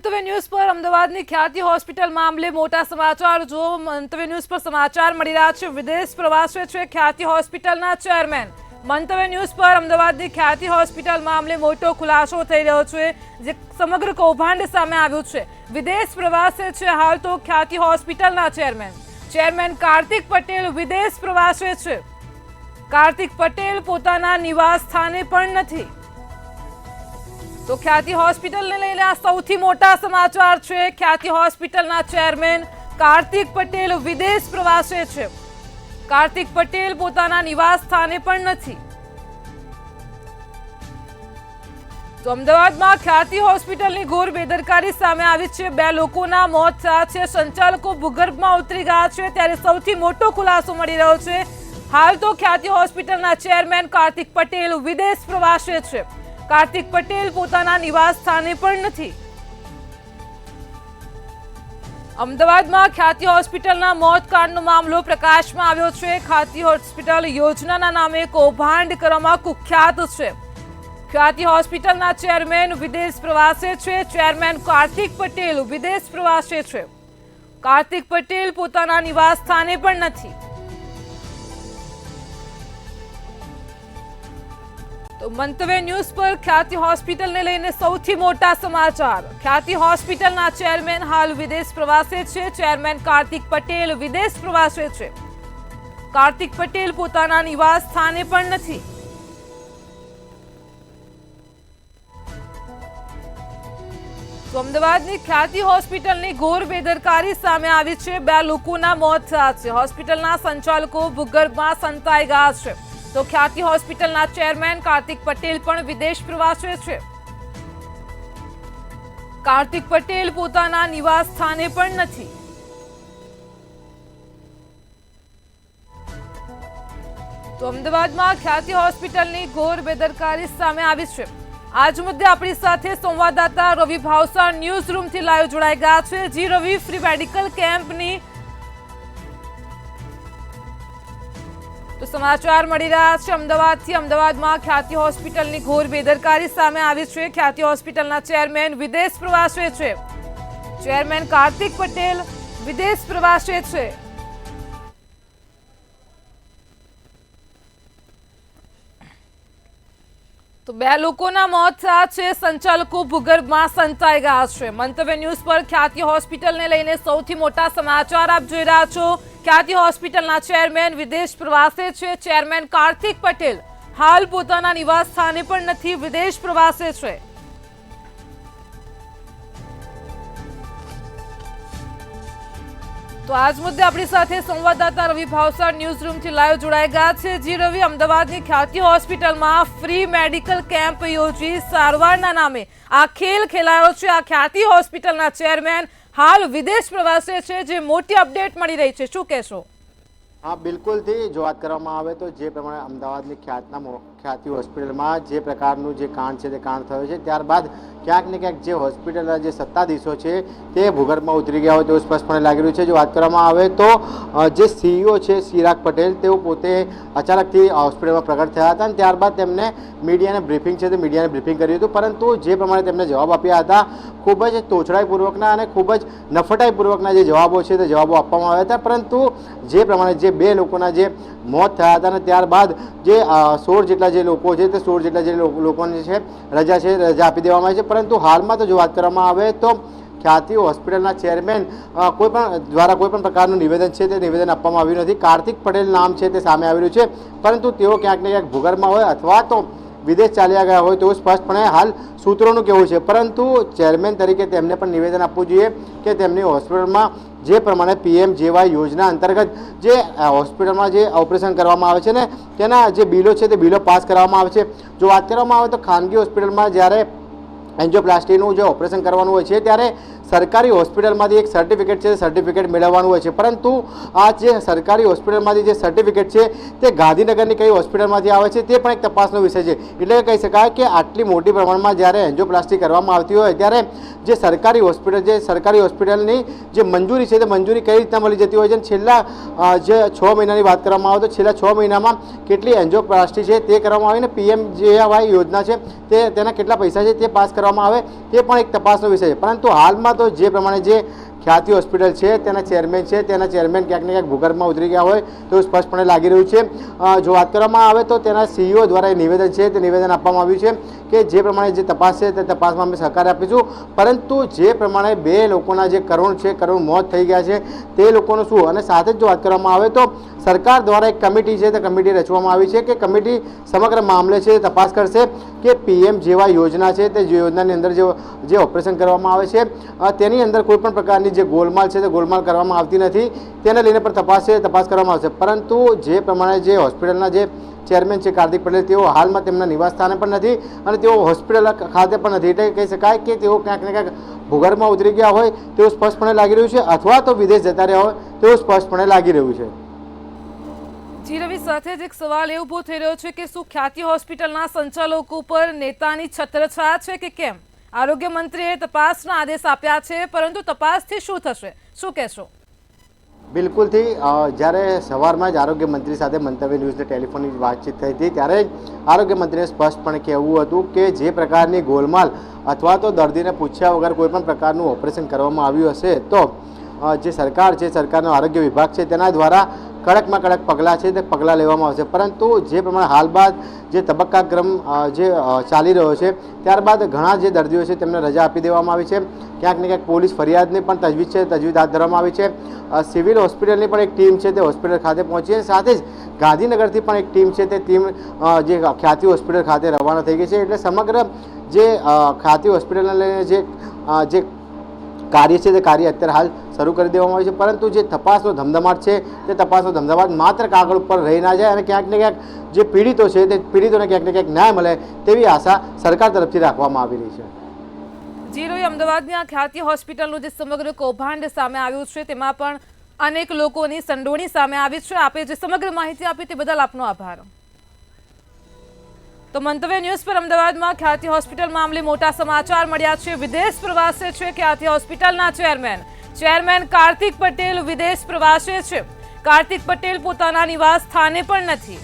મંતવ્ય ન્યૂઝ પર અમદાવાદની ખ્યાતિ હોસ્પિટલ મામલે મોટા સમાચાર જો મંતવ્ય ન્યૂઝ પર સમાચાર મળી રહ્યા છે। વિદેશ પ્રવાસે છે ખ્યાતિ હોસ્પિટલના ચેરમેન। મંતવ્ય ન્યૂઝ પર અમદાવાદની ખ્યાતિ હોસ્પિટલ મામલે મોટો ખુલાસો થઈ રહ્યો છે, જે સમગ્ર કૌભાંડ સામે આવ્યું છે। વિદેશ પ્રવાસે છે હાલ તો ખ્યાતિ હોસ્પિટલના ચેરમેન કાર્તિક પટેલ વિદેશ પ્રવાસે છે। કાર્તિક પટેલ પોતાના નિવાસ સ્થાને પણ નથી। તો ખ્યાતિ હોસ્પિટલને લઈને આ સૌથી મોટા સમાચાર છે। ખ્યાતિ હોસ્પિટલના ચેરમેન કાર્તિક પટેલ વિદેશ પ્રવાસે છે। કાર્તિક પટેલ પોતાના નિવાસ સ્થાને પણ નથી। તો અમદાવાદમાં ખ્યાતિ હોસ્પિટલની ઘોર બેદરકારી સામે આવી છે। 2 લોકોના મોત થયા છે। સંચાલકો ભૂગર્ભમાં ઉતરી ગયા છે, ત્યારે સૌથી મોટો ખુલાસો મળી રહ્યો છે। હાલ તો ખ્યાતિ હોસ્પિટલના ચેરમેન કાર્તિક પટેલ વિદેશ પ્રવાસે છે। કાર્તિક પટેલ પોતાના નિવાસ સ્થાને પણ નથી। અમદાવાદમાં ખ્યાતિ હોસ્પિટલના મોતકાંડનો મામલો પ્રકાશમાં આવ્યો છે। ખ્યાતિ હોસ્પિટલ યોજનાના નામે કૌભાંડ કરવામાં કુખ્યાત છે। ખ્યાતિ હોસ્પિટલના ચેરમેન વિદેશ પ્રવાસે છે। ચેરમેન કાર્તિક પટેલ વિદેશ પ્રવાસે છે। કાર્તિક પટેલ પોતાના નિવાસ સ્થાને પણ નથી। તો મંતવ્ય ન્યૂઝ પર ખ્યાતિ હોસ્પિટલને લઈને સૌથી મોટા સમાચાર। ખ્યાતિ હોસ્પિટલના ચેરમેન હાલ વિદેશ પ્રવાસે છે। ચેરમેન કાર્તિક પટેલ વિદેશ પ્રવાસે છે। કાર્તિક પટેલ પોતાના નિવાસ સ્થાને પણ નથી। તો અમદાવાદની ખ્યાતિ હોસ્પિટલની ઘોર બેદરકારી સામે આવી છે। 2 લોકોના મોત થયા છે। હોસ્પિટલના સંચાલકો ભૂગર્ભમાં સંતાઈ ગયા છે। તો ખ્યાતિ હોસ્પિટલના ચેરમેન કાર્તિક પટેલ પણ વિદેશ પ્રવાસે છે। કાર્તિક પટેલ પોતાના નિવાસ સ્થાને પણ નથી। તો અમદાવાદમાં ખ્યાતિ હોસ્પિટલની ઘોર બેદરકારી સામે આવી છે। આજ મુદ્દે આપણી સાથે સંવાદદાતા રવિ ભાવસાર ન્યૂઝ રૂમથી લાઈવ જોડાઈ ગયા છે। જી રવિ, ફ્રી મેડિકલ કેમ્પની તો સમાચાર મળી રહ્યા છે અમદાવાદથી। અમદાવાદમાં ખ્યાતિ હોસ્પિટલની ઘોર બેદરકારી સામે આવી છે। ખ્યાતિ હોસ્પિટલના ચેરમેન વિદેશ પ્રવાસે છે। ચેરમેન કાર્તિક પટેલ વિદેશ પ્રવાસે છે। તો 2 લોકોના મોત થયા છે। સંચાલકો ભૂગર્ભમાં સંતાઈ ગયા છે। મંતવ્ય ન્યૂઝ પર ખ્યાતિ હોસ્પિટલને લઈને સૌથી મોટા સમાચાર આપ જોઈ રહ્યા છો। ખ્યાતિ હોસ્પિટલના ચેરમેન વિદેશ પ્રવાસે છે। ચેરમેન કાર્તિક પટેલ હાલ પોતાના નિવાસ સ્થાને પણ નથી, વિદેશ પ્રવાસે છે। તો આજ મુદ્દે આપણી સાથે સંવાદદાતા રવિ ભાવસાર ન્યૂઝ રૂમથી લાઈવ જોડાઈ ગયા છે। જી રવિ, અમદાવાદની ખ્યાતિ હોસ્પિટલમાં ફ્રી મેડિકલ કેમ્પ યોજી સારવારના નામે આ ખેલ ખેલાયો છે। આ ખ્યાતિ હોસ્પિટલના ચેરમેન હાલ વિદેશ પ્રવાસે છે, જે મોટી અપડેટ મળી રહી છે, શું કહેશો? हाँ बिल्कुल थी जो बात કરવામાં આવે તો જે પ્રમાણે અમદાવાદની ખ્યાતિ હોસ્પિટલમાં જે પ્રકારનું જે કાંડ છે તે કાંડ થયો છે, ત્યારબાદ ક્યાંક ને ક્યાંક જે હોસ્પિટલના જે સત્તાધીશો છે તે ભૂગર્ભમાં ઉતરી ગયા હોય તેવું સ્પષ્ટપણે લાગી રહ્યું છે। જો વાત કરવામાં આવે તો જે સીઈઓ છે ચિરાગ પટેલ, તેઓ પોતે અચાનકથી હોસ્પિટલમાં પ્રગટ થયા હતા અને ત્યારબાદ તેમને મીડિયાને બ્રીફિંગ છે તે મીડિયાને બ્રીફિંગ કર્યું હતું, પરંતુ જે પ્રમાણે તેમને જવાબ આપ્યા હતા ખૂબ જ તોછડાઈપૂર્વકના અને ખૂબ જ નફટાઈપૂર્વકના જે જવાબો છે તે જવાબો આપવામાં આવ્યા હતા, પરંતુ જે પ્રમાણે જે 2 લોકોના જે મોત થયા હતા અને ત્યારબાદ જે 16 જેટલા જે લોકો છે તે 16 જેટલા જે લોકોને છે રજા આપી દેવામાં આવી છે। પરંતુ હાલમાં તો જો વાત કરવામાં આવે તો ખ્યાતિ હોસ્પિટલના ચેરમેન દ્વારા કોઈ પણ પ્રકારનું નિવેદન છે તે નિવેદન આપવામાં આવ્યું નથી। કાર્તિક પટેલ નામ છે તે સામે આવી રહ્યું છે, પરંતુ તેઓ ક્યાંક ને ક્યાંક ભૂગર્ભમાં હોય અથવા તો વિદેશ ચાલ્યા ગયા હોય તેવું સ્પષ્ટપણે હાલ સૂત્રોનું કહેવું છે, પરંતુ ચેરમેન તરીકે તેમને પણ નિવેદન આપવું જોઈએ કે તેમની હોસ્પિટલમાં જે પ્રમાણે PMJY યોજના અંતર્ગત જે હોસ્પિટલમાં જે ઓપરેશન કરવામાં આવે છે ને તેના જે બિલો છે તે બિલો પાસ કરવામાં આવે છે। જો વાત કરવામાં આવે તો ખાનગી હોસ્પિટલમાં જ્યારે એન્જિયોપ્લાસ્ટીનું જે ઓપરેશન કરવાનું હોય છે ત્યારે સરકારી હોસ્પિટલમાંથી એક સર્ટિફિકેટ છે, સર્ટિફિકેટ મેળવવાનું હોય છે, પરંતુ આ જે સરકારી હોસ્પિટલમાંથી જે સર્ટિફિકેટ છે તે ગાંધીનગરની કઈ હોસ્પિટલમાંથી આવે છે તે પણ એક તપાસનો વિષય છે। એટલે કહી શકાય કે આટલી મોટી પ્રમાણમાં જ્યારે એન્જિયોપ્લાસ્ટી કરવામાં આવતી હોય ત્યારે જે સરકારી હોસ્પિટલની જે મંજૂરી છે તે મંજૂરી કઈ રીતના મળી જતી હોય છે। છેલ્લા જે 6 મહિનાની વાત કરવામાં આવે તો છેલ્લા 6 મહિનામાં કેટલી એન્જિયોપ્લાસ્ટી છે તે કરવામાં આવી ને PMJY યોજના છે તેના કેટલા પૈસા છે તે પાસ કરવામાં આવે તે પણ એક તપાસનો વિષય છે. પરંતુ હાલમાં તો જે પ્રમાણે જે ખ્યાતિ હોસ્પિટલ છે તેના ચેરમેન ક્યાંક ને ક્યાંક ભૂગર્ભમાં ઉતરી ગયા હોય તેવું સ્પષ્ટપણે લાગી રહ્યું છે. જો વાત કરવામાં આવે તો તેના CEO દ્વારા નિવેદન છે તે નિવેદન આપવામાં આવ્યું છે કે જે પ્રમાણે જે તપાસ છે તે તપાસમાં અમે સહકાર આપીશું, પરંતુ જે પ્રમાણે 2 લોકોના જે કરુણ મોત થઈ ગયા છે તે લોકોનું શું, અને સાથે જ જો વાત કરવામાં આવે તો સરકાર દ્વારા એક કમિટી છે તે કમિટી રચવામાં આવી છે કે કમિટી સમગ્ર મામલે છે તપાસ કરશે કે PM જેવા યોજના છે તે યોજનાની અંદર જે ઓપરેશન કરવામાં આવે છે તેની અંદર કોઈ પણ પ્રકારની જે ગોલમાલ છે તે ગોલમાલ કરવામાં આવતી નથી, તેને લઈને પણ તપાસ કરવામાં આવશે. પરંતુ જે પ્રમાણે જે હોસ્પિટલના જે ચેરમેન છે કાર્તિક પટેલ, તેઓ હાલમાં તેમના નિવાસ સ્થાને પણ નથી અને તેઓ હોસ્પિટલ ખાતે પણ નથી, એટલે કહી શકાય કે તેઓ ક્યાંક ને ક્યાંક ભૂગર્ભમાં ઉતરી ગયા હોય તેવું સ્પષ્ટપણે લાગી રહ્યું છે, અથવા તો વિદેશ જતા રહ્યા હોય તેવું સ્પષ્ટપણે લાગી રહ્યું છે. જી રવિ, સાથે જ એક સવાલ એ ઊભો થઈ રહ્યો છે કે શું ખ્યાતિ હોસ્પિટલના સંચાલકો પર નેતાની છત્રછાયા છે કે કેમ? આરોગ્ય મંત્રીએ તપાસના આદેશ આપ્યા છે, પરંતુ તપાસથી શું થશે, શું કહેશો? બિલકુલથી જ્યારે સવારમાં જ આરોગ્ય મંત્રી સાથે મંતવ્ય ન્યૂઝને ટેલિફોનિક વાતચીત થઈ હતી ત્યારે જ આરોગ્ય મંત્રીએ સ્પષ્ટપણે કહેવું હતું કે જે પ્રકારની ગોલમાલ અથવા તો દર્દીને પૂછ્યા વગર કોઈ પણ પ્રકારનું ઓપરેશન કરવામાં આવ્યું હશે તો જે સરકાર છે, સરકારનો આરોગ્ય વિભાગ છે તેના દ્વારા કડકમાં કડક પગલાં છે તે પગલાં લેવામાં આવશે. પરંતુ જે પ્રમાણે હાલ બાદ જે તબક્કાક્રમ જે ચાલી રહ્યો છે ત્યારબાદ ઘણા જે દર્દીઓ છે તેમને રજા આપી દેવામાં આવી છે. ક્યાંક ને ક્યાંક પોલીસ ફરિયાદની પણ તજવીજ હાથ ધરવામાં આવી છે. સિવિલ હોસ્પિટલની પણ એક ટીમ છે તે હોસ્પિટલ ખાતે પહોંચી અને સાથે જ ગાંધીનગરથી પણ એક ટીમ છે તે ટીમ જે ખ્યાતિ હોસ્પિટલ ખાતે રવાના થઈ ગઈ છે. એટલે સમગ્ર જે ખ્યાતિ હોસ્પિટલને લઈને જે કાર્ય છે તે કાર્ય અત્યારે હાલ શરૂ કરી દેવામાં આવ્યું છે. પરંતુ જે તપાસનો ધમધમાટ છે તે તપાસનો ધમધમાટ માત્ર કાગળ ઉપર રહી ના જાય અને ક્યાંક ને ક્યાંક જે પીડિતો છે તે પીડિતોને ક્યાંક ને ક્યાંક ન્યાય મળે તેવી આશા સરકાર તરફથી રાખવામાં આવી રહી છે. જી રવિ, અમદાવાદની આ ખ્યાતિ હોસ્પિટલનું જે સમગ્ર કૌભાંડ સામે આવ્યું છે તેમાં પણ અનેક લોકોની સંડોવણી સામે આવી છે. આપે જે સમગ્ર માહિતી આપી તે બદલ આપનો આભાર. તો મંતવ્ય ન્યૂઝ પર અમદાવાદમાં ખ્યાતિ હોસ્પિટલ મામલે મોટા સમાચાર મળ્યા છે. વિદેશ પ્રવાસે છે ખ્યાતિ હોસ્પિટલના ચેરમેન કાર્તિક પટેલ વિદેશ પ્રવાસે છે. કાર્તિક પટેલ પોતાના નિવાસ સ્થાને પણ નથી.